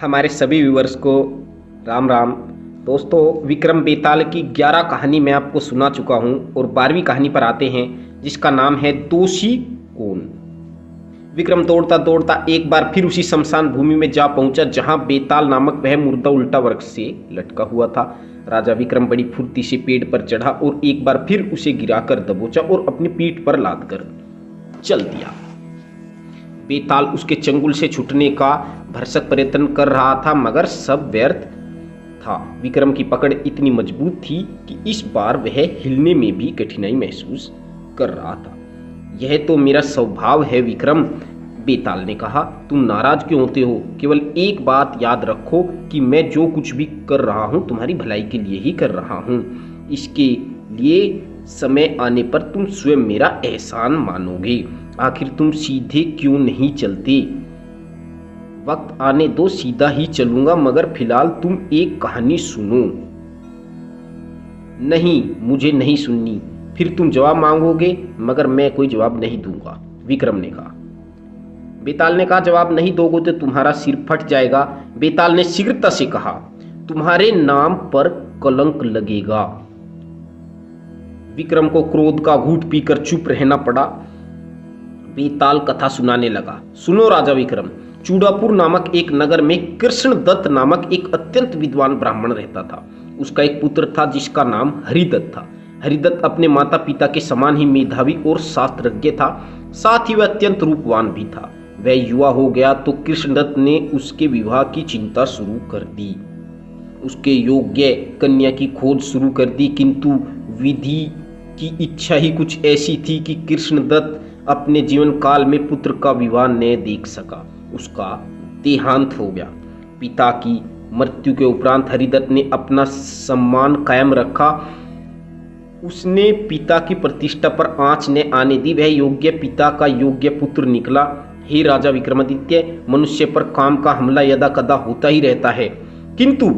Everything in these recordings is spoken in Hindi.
हमारे सभी व्यूअर्स को राम राम। दोस्तों, विक्रम बेताल की 11 कहानी मैं आपको सुना चुका हूं और 12वीं कहानी पर आते हैं जिसका नाम है दोषी कौन। विक्रम दौड़ता दौड़ता एक बार फिर उसी शमशान भूमि में जा पहुंचा जहां बेताल नामक वह मुर्दा उल्टा वृक्ष से लटका हुआ था। राजा विक्रम बड़ी फुर्ती से पेड़ पर चढ़ा और एक बार फिर उसे गिराकर दबोचा और अपनी पीठ पर लाद कर चल दिया। बेताल उसके चंगुल से छूटने का भरसक प्रयत्न कर रहा था मगर सब व्यर्थ था। विक्रम की पकड़ इतनी मजबूत थी कि इस बार वह हिलने में भी कठिनाई महसूस कर रहा था। यह तो मेरा स्वभाव है विक्रम, बेताल ने कहा। तुम नाराज क्यों होते हो? केवल एक बात याद रखो कि मैं जो कुछ भी कर रहा हूं तुम्हारी भलाई के लिए ही कर रहा हूं। इसके लिए समय आने पर तुम स्वयं मेरा एहसान मानोगे। आखिर तुम सीधे क्यों नहीं चलते? वक्त आने दो, सीधा ही चलूंगा, मगर फिलहाल तुम एक कहानी सुनो। नहीं, मुझे नहीं सुननी। फिर तुम जवाब मांगोगे मगर मैं कोई जवाब नहीं दूंगा, विक्रम ने कहा। बेताल ने कहा, जवाब नहीं दोगे तो तुम्हारा सिर फट जाएगा। बेताल ने शीघ्रता से कहा, तुम्हारे नाम पर कलंक लगेगा। विक्रम को क्रोध का घूंट पीकर चुप रहना पड़ा। बेताल कथा सुनाने लगा। सुनो राजा विक्रम, चूड़ापुर नामक एक नगर में कृष्णदत्त नामक एक अत्यंत विद्वान ब्राह्मण रहता था। उसका एक पुत्र था जिसका नाम हरिदत्त था। हरिदत्त अपने माता पिता के समान ही मेधावी और शास्त्रज्ञ था, साथ ही वह अत्यंत रूपवान भी था। वह युवा हो गया तो कृष्णदत्त ने उसके विवाह की चिंता शुरू कर दी। उसके योग्य कन्या की खोज शुरू कर दी, किंतु विधि की इच्छा ही कुछ ऐसी थी कि कृष्णदत्त अपने जीवन काल में पुत्र का विवाह न देख सका। उसका देहांत हो गया। पिता की मृत्यु के उपरांत हरिदत्त ने अपना सम्मान कायम रखा। उसने पिता की प्रतिष्ठा पर आंच न आने दी। वह योग्य पिता का योग्य पुत्र निकला। हे राजा विक्रमादित्य, मनुष्य पर काम का हमला यदा कदा होता ही रहता है, किंतु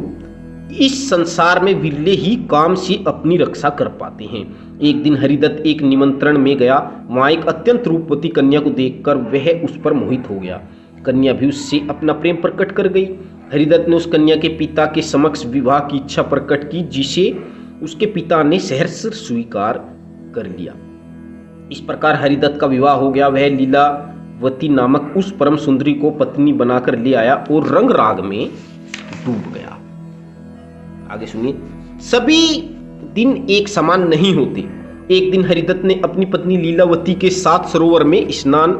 इस संसार में विरले ही काम से अपनी रक्षा कर पाते हैं। एक दिन हरिदत्त एक निमंत्रण में गया। वहां एक अत्यंत रूपवती कन्या को देखकर वह उस पर मोहित हो गया। कन्या भी उससे अपना प्रेम प्रकट कर गई। हरिदत्त ने उस कन्या के पिता के समक्ष विवाह की इच्छा प्रकट की, जिसे उसके पिता ने सहर्ष स्वीकार कर लिया। इस प्रकार हरिदत्त का विवाह हो गया। वह लीलावती नामक उस परम सुंदरी को पत्नी बनाकर ले आया और रंग राग में डूब गया। आगे सुनिए। सभी दिन एक समान नहीं होते। एक दिन हरिदत्त ने अपनी पत्नी लीलावती के साथ सरोवर में स्नान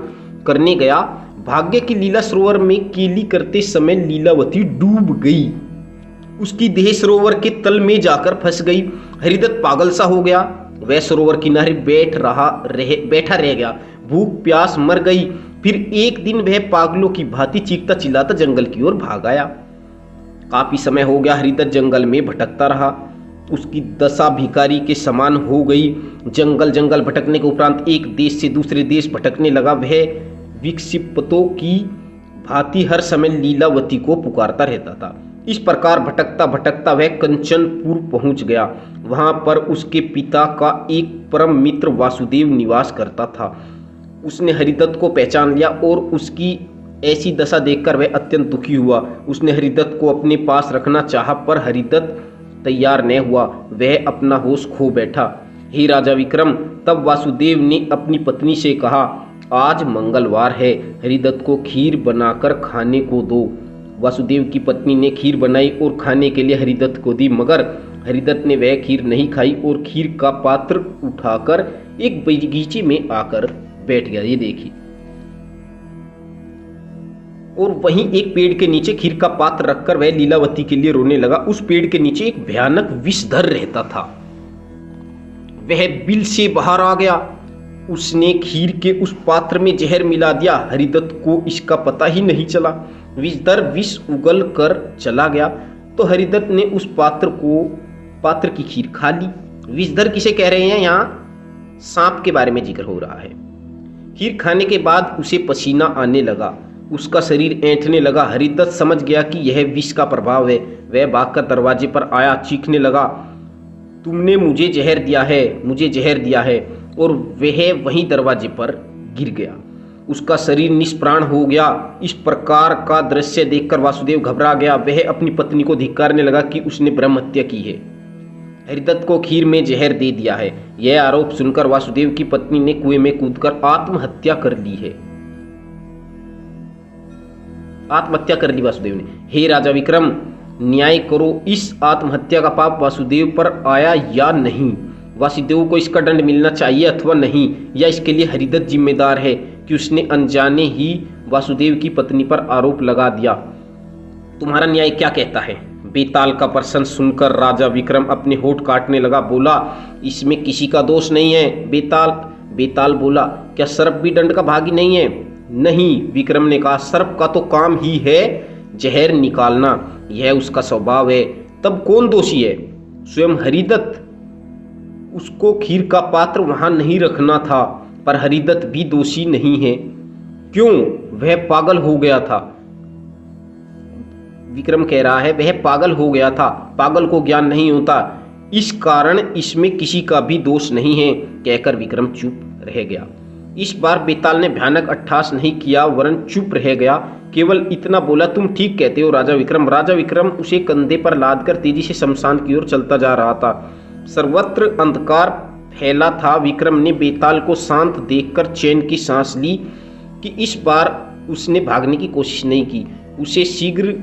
करने गया। भाग्य की लीला सरोवर में केली करते समय लीलावती डूब गई। उसकी देह सरोवर के तल में जाकर फंस गई। हरिदत्त पागल सा हो गया। वह सरोवर किनारे बैठा रह गया। भूख प्यास मर गई। फिर एक दिन वह पागलों की भांति चीखता चिल्लाता जंगल की ओर भाग आया। काफी समय हो गया हरिदत्त जंगल में भटकता रहा। उसकी दशा भिखारी के समान हो गई। जंगल जंगल भटकने के उपरांत एक देश से दूसरे देश भटकने लगा। वह विक्षिप्तों की भांति हर समय लीलावती को पुकारता रहता था। इस प्रकार भटकता भटकता वह कंचनपुर पहुंच गया। वहां पर उसके पिता का एक परम मित्र वासुदेव निवास करता था। उसने हरिदत्त को पहचान लिया और उसकी ऐसी दशा देखकर वह अत्यंत दुखी हुआ। उसने हरिदत्त को अपने पास रखना चाहा, पर हरिदत्त तैयार न हुआ। वह अपना होश खो बैठा। हे राजा विक्रम, तब वासुदेव ने अपनी पत्नी से कहा, आज मंगलवार है, हरिदत्त को खीर बनाकर खाने को दो। वासुदेव की पत्नी ने खीर बनाई और खाने के लिए हरिदत्त को दी, मगर हरिदत्त ने वह खीर नहीं खाई और खीर का पात्र उठाकर एक बगीचे में आकर बैठ गया। ये देखिए। और वहीं एक पेड़ के नीचे खीर का पात्र रखकर वह लीलावती के लिए रोने लगा। उस पेड़ के नीचे एक भयानक विषधर रहता था। वह बिल से बाहर आ गया। उसने खीर के उस पात्र में जहर मिला दिया। हरिदत्त को इसका पता ही नहीं चला। विषधर विष उगल कर चला गया तो हरिदत्त ने उस पात्र की खीर खा ली। विषधर किसे कह रहे हैं? यहाँ सांप के बारे में जिक्र हो रहा है। खीर खाने के बाद उसे पसीना आने लगा। उसका शरीर ऐंठने लगा। हरिदत्त समझ गया कि यह विष का प्रभाव है। वह भागकर दरवाजे पर आया, चीखने लगा, तुमने मुझे जहर दिया है, मुझे जहर दिया है। और वह वहीं दरवाजे पर गिर गया। उसका शरीर निष्प्राण हो गया। इस प्रकार का दृश्य देखकर वासुदेव घबरा गया। वह अपनी पत्नी को धिक्कारने लगा कि उसने ब्रह्म हत्या की है, हरिदत्त को खीर में जहर दे दिया है। यह आरोप सुनकर वासुदेव की पत्नी ने कुएं में कूदकर आत्महत्या कर ली है। आत्महत्या कर ली वासुदेव ने। हे राजा विक्रम, न्याय करो, इस आत्महत्या का पाप वासुदेव पर आया या नहीं? वासुदेव को इसका दंड मिलना चाहिए अथवा नहीं, या इसके लिए हरिदत्त जिम्मेदार है कि उसने अनजाने ही वासुदेव की पत्नी पर आरोप लगा दिया? तुम्हारा न्याय क्या कहता है? बेताल का प्रश्न सुनकर राजा विक्रम अपने होठ काटने लगा। बोला, इसमें किसी का दोष नहीं है। बेताल बोला, क्या सर्प भी दंड का भागी नहीं है? नहीं, विक्रम ने कहा, सर्प का तो काम ही है जहर निकालना, यह उसका स्वभाव है। तब कौन दोषी है? स्वयं हरिदत्त। उसको खीर का पात्र वहां नहीं रखना था, पर हरिदत्त भी दोषी नहीं है। क्यों? वह पागल हो गया था। विक्रम कह रहा है, वह पागल हो गया था, पागल को ज्ञान नहीं होता, इस कारण इसमें किसी का भी दोष नहीं है। कहकर विक्रम चुप रह गया। इस बार बेताल ने भयानक अट्टहास नहीं किया, वरन चुप रह गया। केवल इतना बोला, तुम ठीक कहते हो राजा विक्रम। राजा विक्रम उसे कंधे पर लादकर तेजी से शमशान की ओर चलता जा रहा था। सर्वत्र अंधकार फैला था। विक्रम ने बेताल को शांत देखकर चैन की सांस ली कि इस बार उसने भागने की कोशिश नहीं की। उसे शीघ्र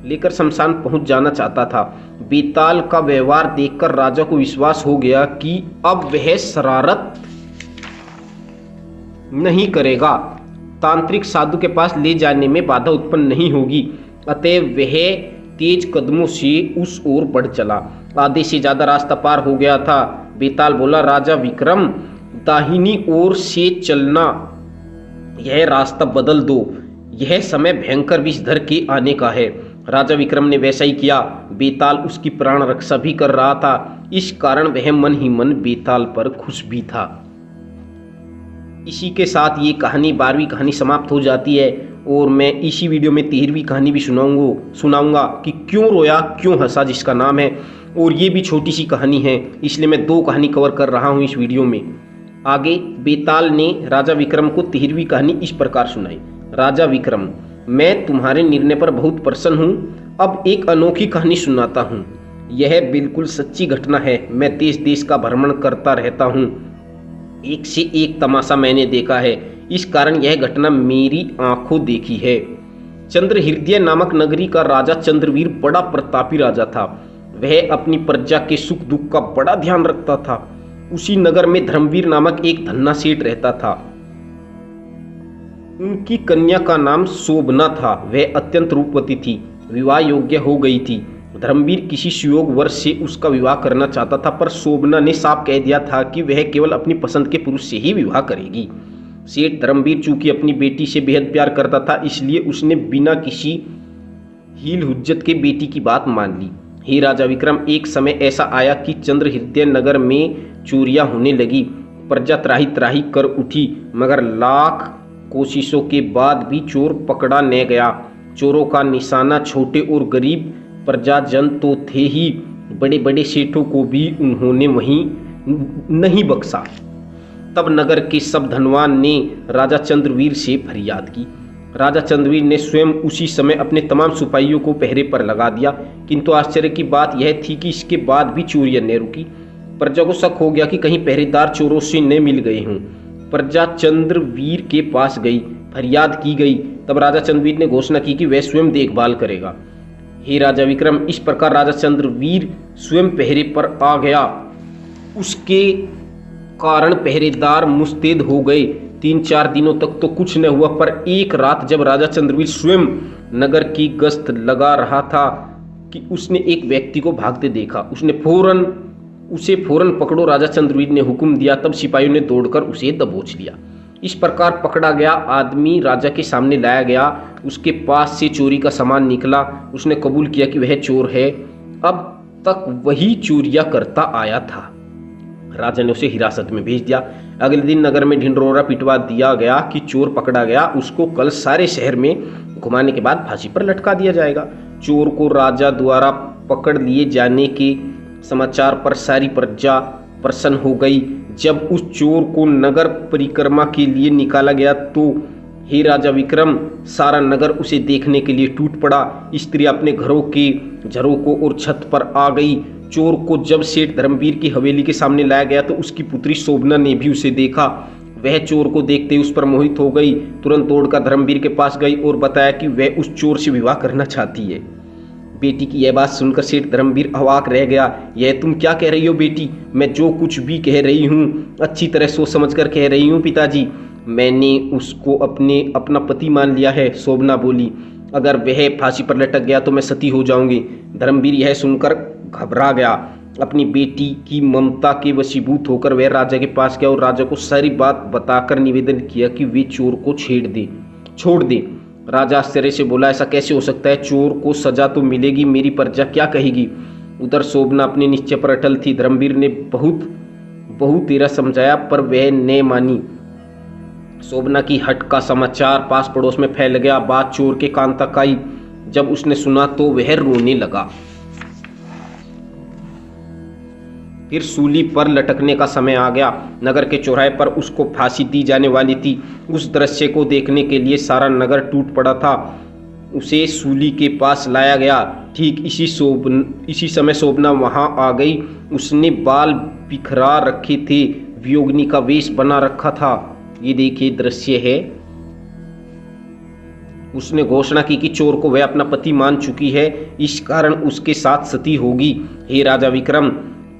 लेकर शमशान पहुंच जाना चाहता था। बेताल का व्यवहार देखकर राजा को विश्वास हो गया कि अब वह शरारत नहीं करेगा, तांत्रिक साधु के पास ले जाने में बाधा उत्पन्न नहीं होगी। अतएव वह तेज कदमों से उस ओर बढ़ चला। आधे से ज्यादा रास्ता पार हो गया था। बेताल बोला, राजा विक्रम, दाहिनी ओर से चलना, यह रास्ता बदल दो, यह समय भयंकर विषधर के आने का है। राजा विक्रम ने वैसा ही किया। बेताल उसकी प्राण रक्षा भी कर रहा था, इस कारण वह मन ही मन बेताल पर खुश भी था। इसी के साथ ये कहानी 12वीं कहानी समाप्त हो जाती है, और मैं इसी वीडियो में 13वीं कहानी भी सुनाऊंगा कि क्यों रोया क्यों हंसा, जिसका नाम है। और ये भी छोटी सी कहानी है, इसलिए मैं 2 कहानी कवर कर रहा हूँ इस वीडियो में। आगे बेताल ने राजा विक्रम को 13वीं कहानी इस प्रकार सुनाई। राजा विक्रम, मैं तुम्हारे निर्णय पर बहुत प्रसन्न हूँ। अब एक अनोखी कहानी सुनाता हूँ। यह बिल्कुल सच्ची घटना है। मैं देश देश का भ्रमण करता रहता हूँ, एक से एक तमाशा मैंने देखा है, इस कारण यह घटना मेरी आंखों देखी है। चंद्रहृदय नामक नगरी का राजा चंद्रवीर बड़ा प्रतापी राजा था। वह अपनी प्रजा के सुख दुख का बड़ा ध्यान रखता था। उसी नगर में धर्मवीर नामक एक धन्ना सेठ रहता था। उनकी कन्या का नाम शोभना था। वह अत्यंत रूपवती थी, विवाह योग्य हो गई थी। धर्मवीर किसी सुयोग वर्ष से उसका विवाह करना चाहता था, पर शोभना ने साफ कह दिया था कि वह केवल अपनी पसंद के पुरुष से ही विवाह करेगी। सेठ धर्मवीर चूंकि अपनी बेटी से बेहद प्यार करता था, इसलिए उसने बिना किसी हील हुज्जत के बेटी की बात मान ली। हे राजा विक्रम, एक समय ऐसा आया कि चंद्रहृदय नगर में चोरियां होने लगी। प्रजा त्राही त्राही कर उठी, मगर लाख कोशिशों के बाद भी चोर पकड़ा न गया। चोरों का निशाना छोटे और गरीब प्रजाजन तो थे ही, बड़े बड़े सेठों को भी उन्होंने वहीं नहीं बख्शा। तब नगर के सब धनवान ने राजा चंद्रवीर से फरियाद की। राजा चंद्रवीर ने स्वयं उसी समय अपने तमाम सिपाहियों को पहरे पर लगा दिया, किंतु आश्चर्य की बात यह थी कि इसके बाद भी चोरियां न रुकी। प्रजा को शक हो गया कि कहीं पहरेदार चोरों से न मिल गए हों। प्रजा चंद्रवीर के पास गई, फरियाद की गई। तब राजा चंद्रवीर ने घोषणा की कि वह स्वयं देखभाल करेगा। हे राजा विक्रम, इस प्रकार राजा चंद्रवीर स्वयं पहरे पर आ गया। उसके कारण पहरेदार मुस्तैद हो गए। 3-4 दिनों तक तो कुछ न हुआ, पर एक रात जब राजा चंद्रवीर स्वयं नगर की गश्त लगा रहा था कि उसने एक व्यक्ति को भागते देखा। उसे फौरन पकड़ो, राजा चंद्रवीर ने हुक्म दिया। तब सिपाहियों ने दौड़कर उसे दबोच लिया। इस प्रकार पकड़ा गया आदमी राजा के सामने लाया गया। उसके पास से चोरी का सामान निकला। उसने कबूल किया कि वह चोर है। अब तक वही चोरियां करता आया था। राजा ने उसे हिरासत में भेज दिया। अगले दिन नगर में ढिंढोरा पिटवा दिया गया कि चोर पकड़ा गया, उसको कल सारे शहर में घुमाने के बाद फांसी पर लटका दिया जाएगा। चोर को राजा द्वारा पकड़ लिए जाने के समाचार पर सारी प्रजा प्रसन्न हो गई। जब उस चोर को नगर परिक्रमा के लिए निकाला गया तो हे राजा विक्रम, सारा नगर उसे देखने के लिए टूट पड़ा। स्त्री अपने घरों के झरोकों और छत पर आ गई। चोर को जब सेठ धर्मवीर की हवेली के सामने लाया गया तो उसकी पुत्री शोभना ने भी उसे देखा। वह चोर को देखते ही उस पर मोहित हो गई। तुरंत दौड़कर धर्मवीर के पास गई और बताया कि वह उस चोर से विवाह करना चाहती है। बेटी की यह बात सुनकर सेठ धर्मवीर अवाक रह गया। यह तुम क्या कह रही हो बेटी? मैं जो कुछ भी कह रही हूँ अच्छी तरह सोच समझ कर कह रही हूँ पिताजी। मैंने उसको अपना पति मान लिया है, शोभना बोली। अगर वह फांसी पर लटक गया तो मैं सती हो जाऊंगी। धर्मवीर यह सुनकर घबरा गया। अपनी बेटी की ममता के वशीभूत होकर वह राजा के पास गया और राजा को सारी बात बताकर निवेदन किया कि वे चोर को छोड़ दे। राजा आश्चर्य से बोला, ऐसा कैसे हो सकता है? चोर को सजा तो मिलेगी, मेरी प्रजा क्या कहेगी? उधर शोभना अपने निश्चय पर अटल थी। धर्मवीर ने बहुत तेरा समझाया पर वह न मानी। शोभना की हट का समाचार पास पड़ोस में फैल गया। बात चोर के कान तक आई। जब उसने सुना तो वह रोने लगा। फिर सूली पर लटकने का समय आ गया। नगर के चौराहे पर उसको फांसी दी जाने वाली थी। उस दृश्य को देखने के लिए सारा नगर टूट पड़ा था। उसे सूली के पास लाया गया। ठीक इसी समय शोभना वहां आ गई। उसने बाल बिखरा रखे थे, वियोगिनी का वेश बना रखा था। ये देखिए दृश्य है। उसने घोषणा की कि चोर को वह अपना पति मान चुकी है, इस कारण उसके साथ सती होगी। हे राजा विक्रम,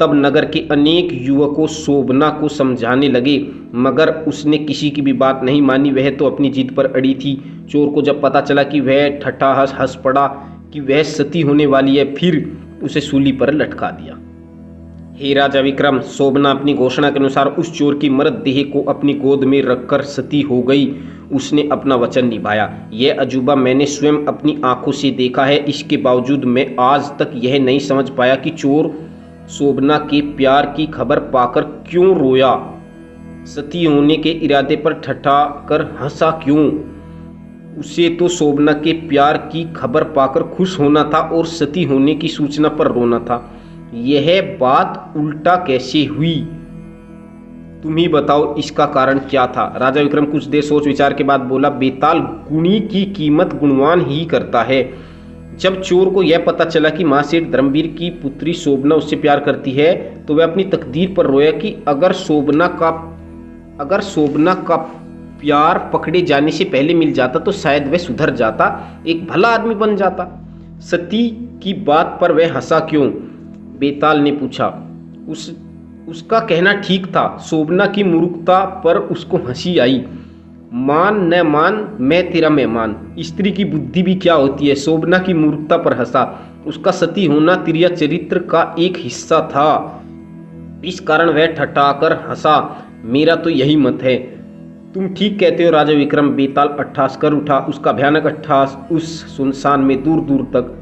तब नगर के अनेक युवकों शोभना को समझाने लगे, मगर उसने किसी की भी बात नहीं मानी। वह तो अपनी जिद पर अड़ी थी। चोर को जब पता चला कि वह ठट्ठा हंस पड़ा कि वह सती होने वाली है, फिर उसे सूली पर लटका दिया। हे राजा विक्रम, शोभना अपनी घोषणा के अनुसार उस चोर की मृत देह को अपनी गोद में रखकर सती हो गई। उसने अपना वचन निभाया। यह अजूबा मैंने स्वयं अपनी आंखों से देखा है। इसके बावजूद मैं आज तक यह नहीं समझ पाया कि चोर शोभना के प्यार की खबर पाकर क्यों रोया, सती होने के इरादे पर ठट्ठा कर हंसा क्यों। उसे तो शोभना के प्यार की खबर पाकर खुश होना था और सती होने की सूचना पर रोना था। यह बात उल्टा कैसे हुई? तुम ही बताओ, इसका कारण क्या था? राजा विक्रम कुछ देर सोच विचार के बाद बोला, बेताल, गुणी की कीमत गुणवान ही करता है। जब चोर को यह पता चला कि मां सेठ धर्मवीर की पुत्री शोभना उससे प्यार करती है तो वह अपनी तकदीर पर रोया कि अगर शोभना का प्यार पकड़े जाने से पहले मिल जाता तो शायद वह सुधर जाता, एक भला आदमी बन जाता। सती की बात पर वह हंसा क्यों? बेताल ने पूछा। उसका कहना ठीक था। शोभना की मूर्खता पर उसको हंसी आई। मान न मान, मैं तेरा मेहमान। स्त्री की बुद्धि भी क्या होती है? शोभना की मूर्खता पर हंसा। उसका सती होना तिरिया चरित्र का एक हिस्सा था, इस कारण वह ठठाकर हंसा। मेरा तो यही मत है। तुम ठीक कहते हो राजा विक्रम। बेताल अट्ठास कर उठा। उसका भयानक अट्ठास उस सुनसान में दूर दूर तक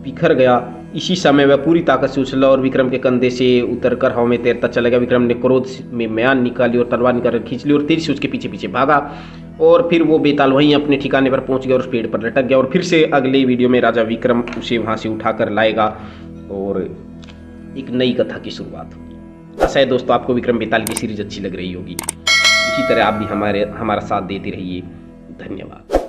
बिखर गया। इसी समय वह पूरी ताकत से उछला और विक्रम के कंधे से उतरकर हवा में तैरता चला गया। विक्रम ने क्रोध में म्यान निकाली और तलवार निकाल खींच ली और तेजी से उसके पीछे पीछे भागा। और फिर वो बेताल वहीं अपने ठिकाने पर पहुंच गया और उस पेड़ पर लटक गया। और फिर से अगले वीडियो में राजा विक्रम उसे वहां से उठाकर लाएगा और एक नई कथा की शुरुआत होगी। आशा है दोस्तों आपको विक्रम बेताल की सीरीज अच्छी लग रही होगी। इसी तरह आप भी हमारा साथ देते रहिए। धन्यवाद।